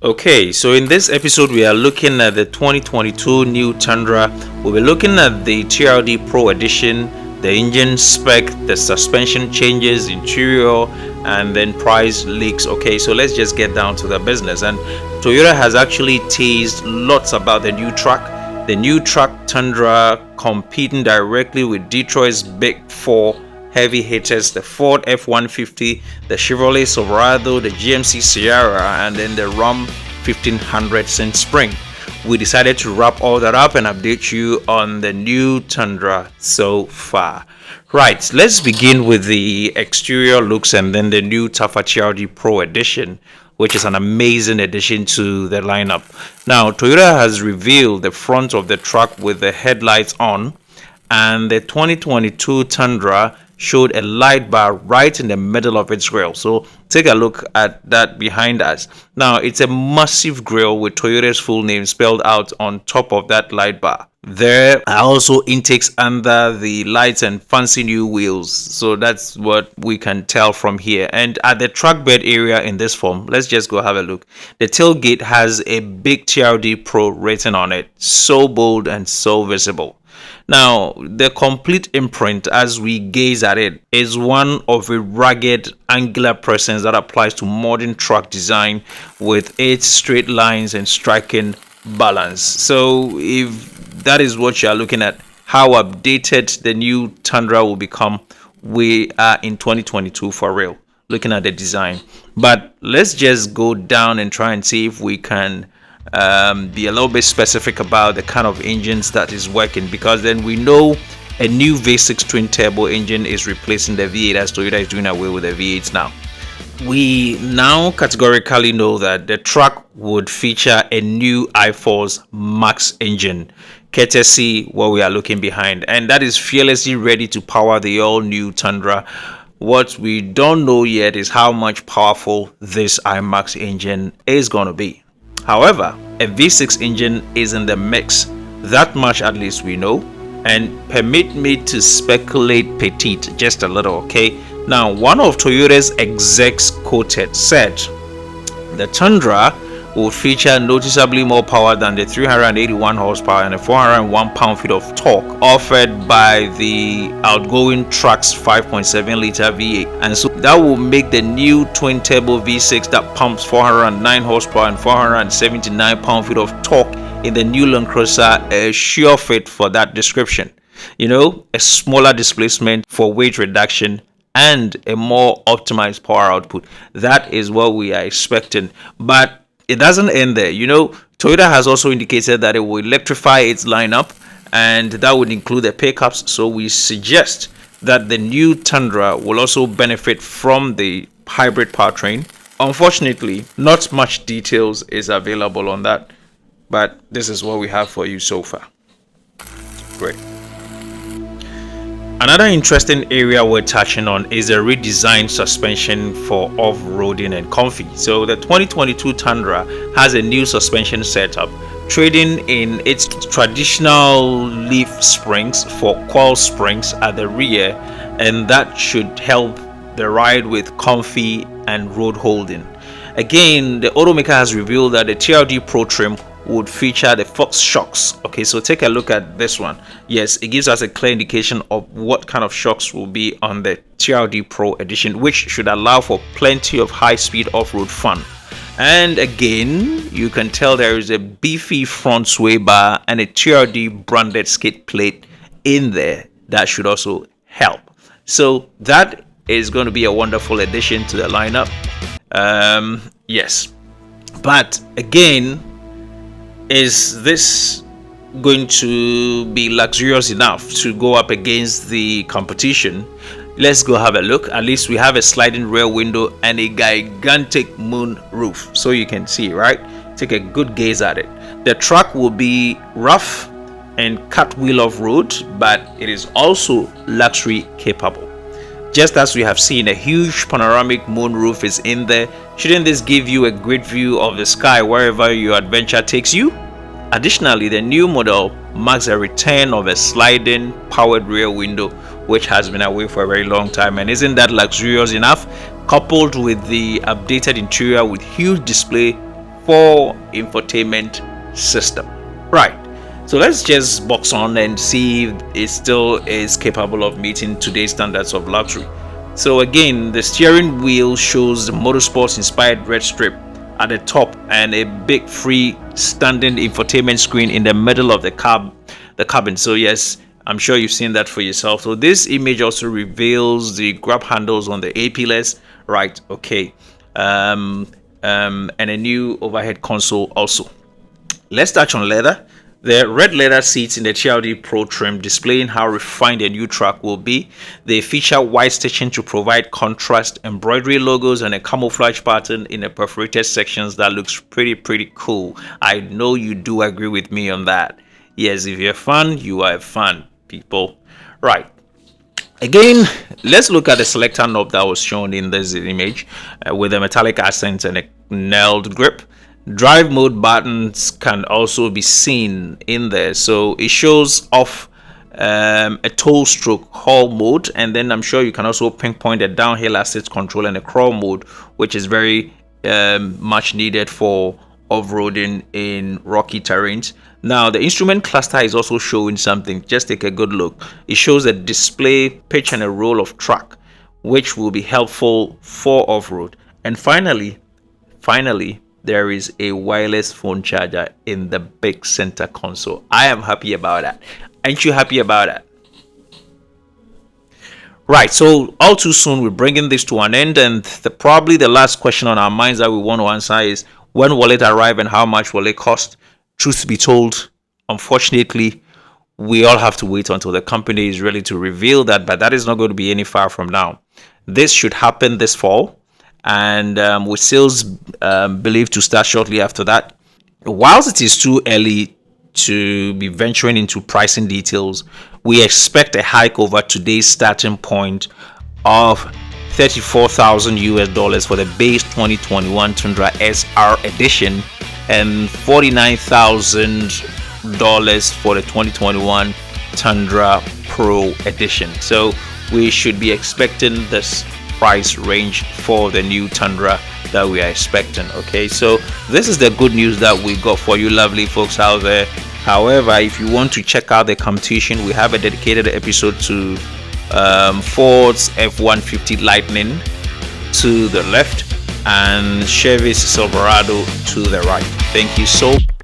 Okay, so in this episode we are looking at the 2022 new Tundra. We'll be looking at the TRD Pro Edition, the engine spec, the suspension changes, interior, and then price leaks. Okay, so let's just get down to the business. And Toyota has actually teased lots about the new truck. The new truck Tundra competing directly with Detroit's Big Four heavy hitters, the Ford F-150, the Chevrolet Silverado, the GMC Sierra, and then the Ram 1500 since spring. We decided to wrap all that up and update you on the new Tundra so far. Right, let's begin with the exterior looks and then the new Toyota TRD Pro Edition, which is an amazing addition to the lineup. Now, Toyota has revealed the front of the truck with the headlights on, and the 2022 Tundra showed a light bar right in the middle of its grille. So take a look at that behind us. Now it's a massive grille with Toyota's full name spelled out on top of that light bar. There are also intakes under the lights and fancy new wheels. So that's what we can tell from here. And at the truck bed area in this form, let's just go have a look. The tailgate has a big TRD Pro written on it. So bold and so visible. Now, the complete imprint as we gaze at it is one of a rugged, angular presence that applies to modern truck design with its straight lines and striking balance. So, if that is what you are looking at, how updated the new Tundra will become, we are in 2022 for real, looking at the design. But let's just go down and try and see if we can be a little bit specific about the kind of engines that is working, because then we know a new V6 twin turbo engine is replacing the V8 as Toyota is doing away with the V8s now. We now categorically know that the truck would feature a new iForce Max engine, courtesy what we are looking behind, and that is fearlessly ready to power the all new Tundra. What we don't know yet is how much powerful this iMax engine is going to be. However, a V6 engine is in the mix, that much at least we know, and permit me to speculate petite just a little, okay? Now, one of Toyota's execs quoted said, the Tundra will feature noticeably more power than the 381 horsepower and the 401 pound-feet of torque offered by the outgoing truck's 5.7 liter V8, and so that will make the new twin turbo V6 that pumps 409 horsepower and 479 pound-feet of torque in the new Land Cruiser a sure fit for that description. You know, a smaller displacement for weight reduction and a more optimized power output. That is what we are expecting, but it doesn't end there. You know, Toyota has also indicated that it will electrify its lineup, and that would include the pickups. So we suggest that the new Tundra will also benefit from the hybrid powertrain. Unfortunately, not much details is available on that, but this is what we have for you so far. Great. Another interesting area we're touching on is a redesigned suspension for off-roading and comfy. So the 2022 Tundra has a new suspension setup, trading in its traditional leaf springs for coil springs at the rear, and that should help the ride with comfy and road holding. Again, the automaker has revealed that the TRD Pro trim would feature the Fox shocks. Okay, so take a look at this one. Yes, it gives us a clear indication of what kind of shocks will be on the TRD Pro edition, which should allow for plenty of high-speed off-road fun. And again, you can tell there is a beefy front sway bar and a TRD branded skid plate in there that should also help. So that is going to be a wonderful addition to the lineup. Yes, but again, is this going to be luxurious enough to go up against the competition? Let's go have a look. At least we have a sliding rear window and a gigantic moon roof, so you can see, right? Take a good gaze at it. The truck will be rough and cut wheel off road, but it is also luxury capable. Just as we have seen, a huge panoramic moon roof is in there. Shouldn't this give you a great view of the sky wherever your adventure takes you? Additionally, the new model marks a return of a sliding powered rear window, which has been away for a very long time. And isn't that luxurious enough? Coupled with the updated interior with huge display 4 infotainment system. Right. So let's just box on and see if it still is capable of meeting today's standards of luxury. So again, the steering wheel shows the motorsports inspired red strip at the top and a big free standing infotainment screen in the middle of the cabin. So yes, I'm sure you've seen that for yourself. So this image also reveals the grab handles on the A pillars, right? Okay, and a new overhead console also. Let's touch on leather. The red leather seats in the TRD Pro trim displaying how refined the new truck will be. They feature white stitching to provide contrast, embroidery logos, and a camouflage pattern in the perforated sections that looks pretty cool. I know you do agree with me on that. Yes, if you're a fan, you are a fan, people. Right. Again, let's look at the selector knob that was shown in this image with a metallic accent and a nailed grip. Drive mode buttons can also be seen in there, so it shows off a toe stroke haul mode, and then I'm sure you can also pinpoint the downhill assist control and the crawl mode, which is very much needed for off-roading in rocky terrains. Now the instrument cluster is also showing something. Just take a good look. It shows a display, pitch, and a roll of track, which will be helpful for off-road. And finally, there is a wireless phone charger in the big center console. I am happy about that. Aren't you happy about that? Right, so all too soon we're bringing this to an end, and probably the last question on our minds that we want to answer is, when will it arrive and how much will it cost? Truth be told, unfortunately, we all have to wait until the company is ready to reveal that, but that is not going to be any far from now. This should happen this fall, and with sales believed to start shortly after that. Whilst it is too early to be venturing into pricing details, we expect a hike over today's starting point of $34,000 for the base 2021 Tundra SR edition and $49,000 for the 2021 Tundra Pro edition. So we should be expecting this price range for the new Tundra that we are expecting. Okay, so this is the good news that we got for you lovely folks out there. However, if you want to check out the competition, we have a dedicated episode to Ford's F-150 Lightning to the left and Chevy's Silverado to the right. Thank you so much.